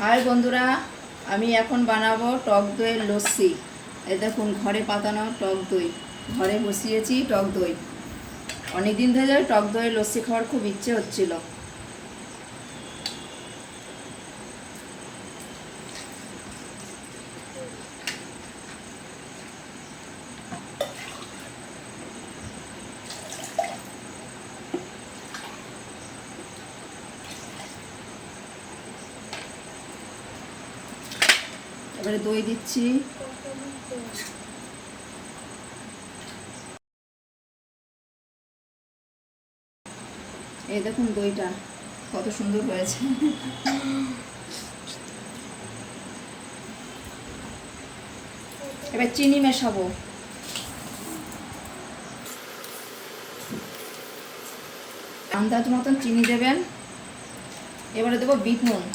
High বন্ধুরা, আমি এখন বানাবো টক দইয়ের লস্যি। এই দেখুন, ঘরে পাতানো টক দই, ঘরে বসিয়েছি টক দই। অনেক দিন ধরে টক দইয়ের লস্যি খাওয়ার খুব ইচ্ছে হচ্ছিল। এবারে দই দিচ্ছি। এই দেখুন দইটা কত সুন্দর হয়েছে। এবার চিনি মেশাবো। আন্দাজ মতন চিনি দেবেন। এবারে দেবো বিট নুন।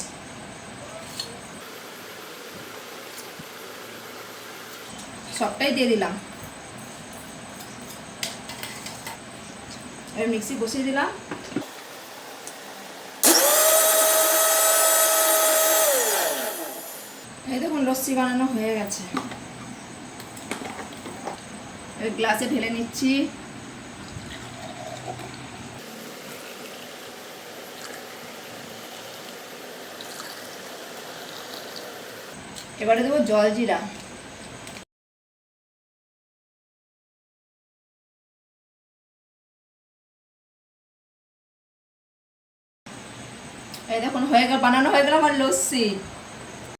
সবটাই দিয়ে দিলাম। এবার মিক্সি বসিয়ে দিলাম। এই দেখুন লস্যি বানানো হয়ে গেছে। এবার গ্লাসে ঢেলে নিচ্ছি। এবারে দেবো জলজিরা। এই দেখুন হয়ে গেল, বানানো হয়ে গেল আমার লস্যি।